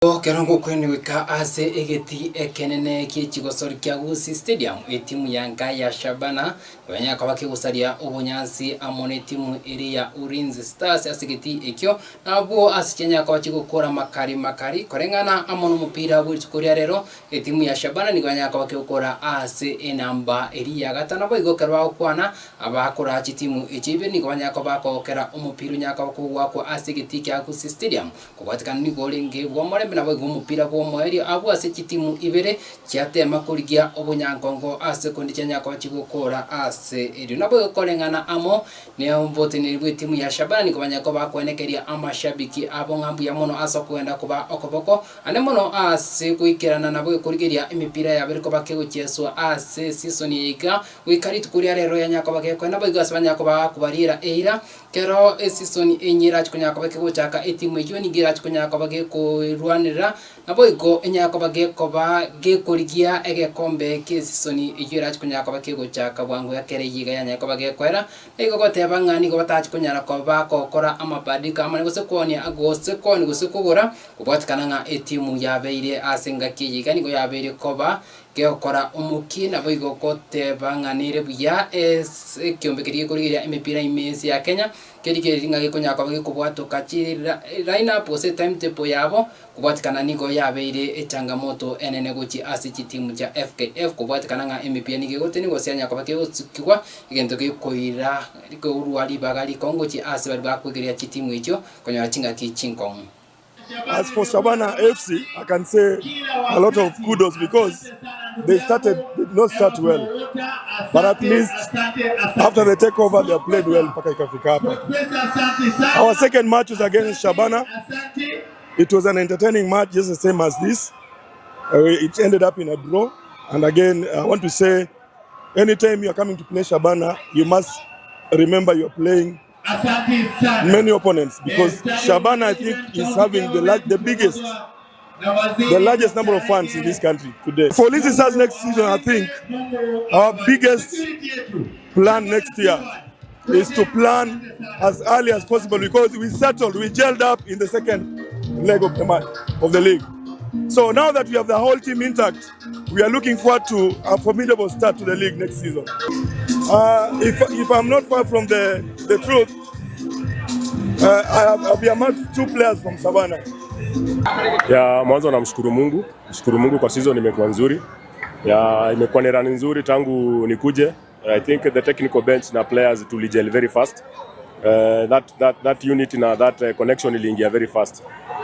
Kerongo kweni wika ase egeti ekenene kichigosori kya Gusii Stadium etimu yanga ya Shabana yanya kabake gusaria obunyansi amone timu iri ya Ulinzi Stars asigeti ekyo nabo asichenya kabachi gukora makari korengana amono mupira bw'ikuria rero etimu ya Shabana ni yanya kabake gukora ase enamba iri ya gatano boigo kerwa kwana abakora timu echibe ni yanya kabako okera umupira nyaka bakugwa asigeti kya Gusii Stadium kubatikana ni golinge bwomore nabo umupira kwa mweri abu ase timu ibere cyatema kurigia obunyangongo ase kundi cyanya kwa kigukora ase iri nabo korengana amo ne mbote ni timu ya Shabana ni kubanya ko bakwenekeria amashabiki abo ngambu ya mono asa kwenda kuba okoboko ane mono ase kuikirana nabo kurigiria imipira ya bere ko bakegukeswa ase season yiga wikari tukuria rero yanya ko bakekwenda bo igasabanya ko bakubarira eira kero season enyira kunya ko bakegutaka etimu yiyo ni gira kunya ko bakeko rwanira nabo iko enyako bagekoba gekorigia egekombe kesisoni ijira kunyako bakegochaka bwangu yakere yiga yanyako bagekwera ego goteba ngani go batachi kunyara ko bakokora amabadika amane gose konia agose koni gose kugura kubatikana nga etimu yabeire asenga kiyiga nigo yabeire koba gekora umukina boigo kote banganire buya ekyombe kiriye kurigira imipira imesi ya Kenya kerike ringa gikunyako bagikubwato kachira line up ose timetable yabo kubatikana nigo yabeire echangamoto enene guchi asichi timu cha FKF kubatikana nga imipira nigegote nigo senya ko bakigwa igento gikoira riko uruari bagali kongochi ase bari bakwigiria timu icho konyara chinga kichinkong. As for Shabana FC, I can say a lot of kudos because they did not start well. But at least after the takeover, they played well. Our second match was against Shabana. It was an entertaining match, just the same as this. It ended up in a draw. And again, I want to say, anytime you are coming to play Shabana, you must remember you are playing many opponents, because Shabana, I think, is having the largest number of fans in this country today. For Ulinzi Stars next season, I think our biggest plan next year is to plan as early as possible, because we gelled up in the second leg of the league. So now that we have the whole team intact, we are looking forward to a formidable start to the league next season. If I'm not far from the truth, we have met 2 players from Savannah. Ya mwanzo namshukuru Mungu kwa season imekuwa nzuri. Ya imekuwa ni run nzuri tangu nikuje. I think the technical bench na players tuligel very fast. That unit na that connection iliingia very fast.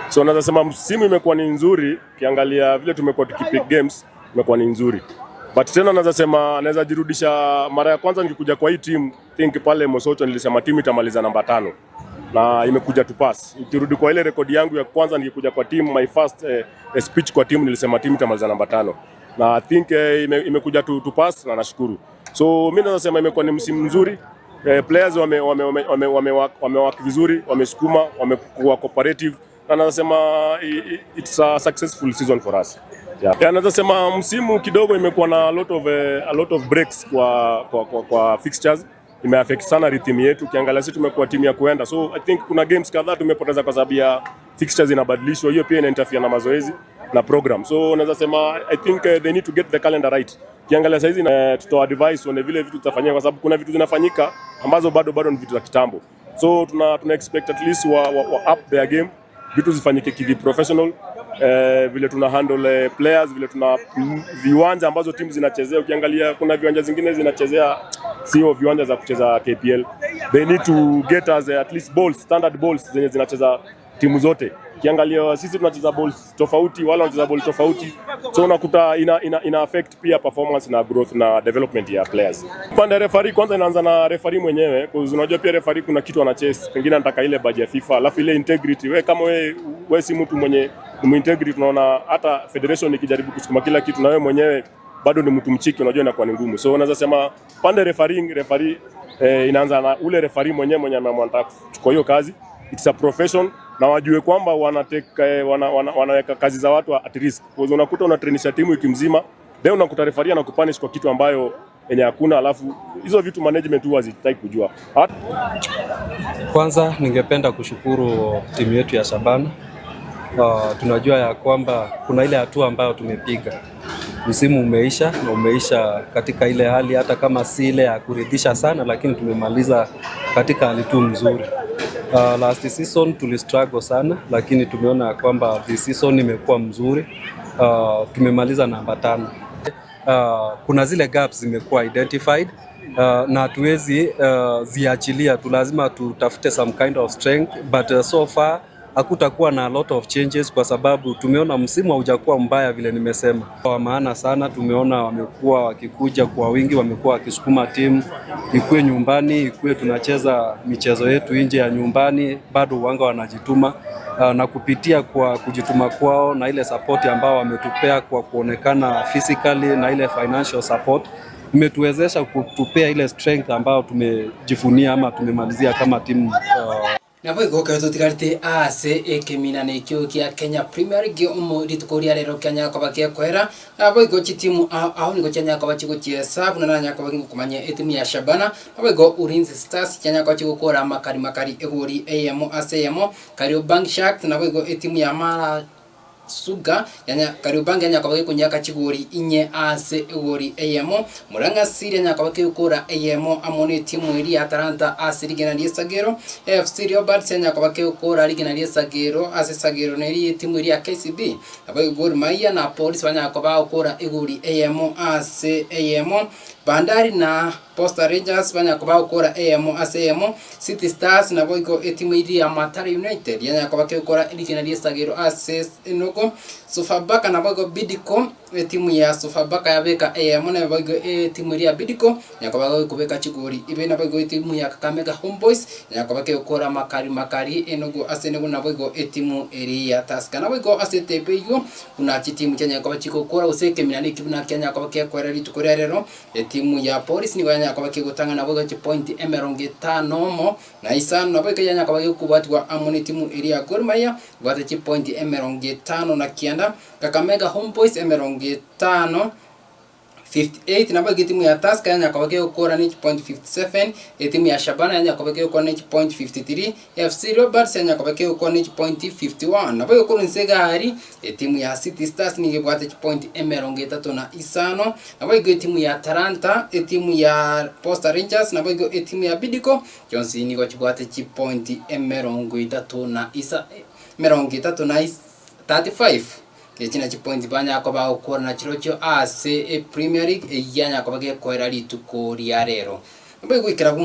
So naweza sema msimu imekuwa ni nzuri, kiangalia vile tumekuwa tukipick games imekuwa ni nzuri. But tena naweza jirudisha mara ya kwanza nikikuja kwa hii team, think pale Mosocho nilisema timu itamaliza namba 5 na imekuja tu pass. Ukirudi kwa ile rekodi yangu ya kwanza nikikuja kwa team, my first speech kwa team nilisema timu itamaliza namba 5 na I think imekuja tu pass na nashukuru. So mimi naweza sema imekuwa ni msimu mzuri. Players wamewaka vizuri, wamesukuma, wamekuwa cooperative na naweza it's a successful season for us. Yeah. Naweza sema msimu kidogo imekuwa na a lot of breaks kwa fixtures. Imeaffect sana rhythm yetu, kiangalia sisi tumekuwa timu ya kuenda. So I think kuna games kadhaa tumepoteza kwa sababu ya fixtures inabadilishwa, hiyo pia interfere na mazoezi na program. So naweza sema I think they need to get the calendar right. Kiangalia saizi tutoa advice on vile vitu tutafanyia, kwa sababu kuna vitu zinafanyika ambazo bado ni vitu za kitambo. So tuna expect at least wa up their game, vitu zifanyike kivi professional. Vile tuna handle players, vile tuna viwanja ambazo timu zinachezea. Ukiangalia kuna viwanja zingine zinachezea sio viwanja za kucheza KPL. They need to get us at least standard balls zenye zinacheza timu zote. Ukiangalia sisi tunacheza balls tofauti, wala wanacheza ball tofauti. So unakuta ina affect pia performance na growth na development ya players. Pande referee, kwanza inaanza na referee mwenyewe, kwa sababu unajua pia referee kuna kitu anachase. Pengine anataka ile badge ya FIFA, alafu ile integrity. Wewe kama wewe si mtu mwenye integrity, tunaona hata federation ikijaribu kusukuma kila kitu na wewe mwenyewe bado ni mtu mchiki, unajua inakuwa ni ngumu. So unaweza sema pande referee inaanza na ule referee mwenyewe anataka kuchukua hiyo kazi. It's a profession na wajue kwamba wanaweka kazi za watu at risk. Kwa sababu unakuta unatrainisha timu wiki mzima, leo unakuta referee anakupunish kwa kitu ambayo yenye hakuna, alafu hizo vitu management huwa hazitaki kujua. Kwanza ningependa kushukuru timu yetu ya Shabana tunajua ya kwamba kuna ile hatua ambayo tumepiga. Msimu umeisha na umeisha katika ile hali, hata kama si ile ya kuridhisha sana, lakini tumemaliza katika hali tu mzuri. Last season tulistruggle sana, lakini tumeona kwamba this season imekuwa mzuri. Tumemaliza namba 5. Kuna zile gaps zimekuwa identified, na hatuwezi ziachilia tu, lazima tutafute some kind of strength, but so far hakutakuwa na a lot of changes kwa sababu tumeona msimu haujakuwa mbaya vile nimesema. Kwa maana sana tumeona wamekuwa wakikuja kwa wingi, wamekuwa wakisukuma timu, ikuwe nyumbani, ikuwe tunacheza michezo yetu nje ya nyumbani, bado uwanga wanajituma, na kupitia kwa kujituma kwao na ile support ambao wametupea kwa kuonekana physically na ile financial support imetuwezesha kutupea ile strength ambao tumejifunia ama tumemalizia kama timu. Nabo igoka tutigarite ase ekemina nekyo kia Kenya Premier League ritukoria rero Kenya kwa bakia kwera nabo igochi timu aho ni gochanya kwa bachi gochiesa buna nya kwa kumanya etimu ya Shabana nabo igo Ulinzi Stars Kenya kwa chigokora makari egori ASM Kariobangi Sharks nabo igo etimu ya Mara Suga Kariobangi yanya kwa kunyaka chigori inye ase egori Muranga Siri yanya kwa kukora amone timu iri Atalanta ase Ligena Sagero FC Leopards yanya kwa kukora Ligena Sagero ase Sagero neri timu iri ya KCB abo Gor Mahia na Police yanya kwa kukora egori ase Bandari na Posta Rangers yanya kwa kukora ase City Stars na boigo timu iri ya Matari United yanya kwa kukora Ligena Sagero ase Sofapaka na boigo Bidco timu ya Sofapaka yabeka na boigo timu ya Bidco nyakaba kubeka chigori ibe na boigo timu ya Kakamega Homeboys nyakaba gukora makari enogo asenego na boigo timu eri ya Tusker na boigo ACTP yo kuna timu Kenya kwa chikokora useke minani kibuna Kenya kwa kwera ritukoria rero timu ya Police ni wanya kwa gutanga na boigo point 5 na isano na boigo yanya kwa kubatwa amoni timu eri ya Gor Mahia gwate point 5 na kianda Kakamega Homeboys 5 58 na bagi timu ya Tusker yanya kwa gukora ni point 57 timu ya Shabana yanya kwa gukora ni point 53 FC Leopards yanya kwa gukora ni point 51 na bagi ko nsegari timu ya City Stars ni gibwate point 3 na isano na bagi timu ya Atalanta timu ya Posta Rangers na bagi timu ya Bidco Johnson ni go chibwate point 3 na isa 35 Kechina chipointi banya kwa ba ukora na chirocho ase Premier League yanya kwa bage kwa rali tuko rero. Mbe gwikira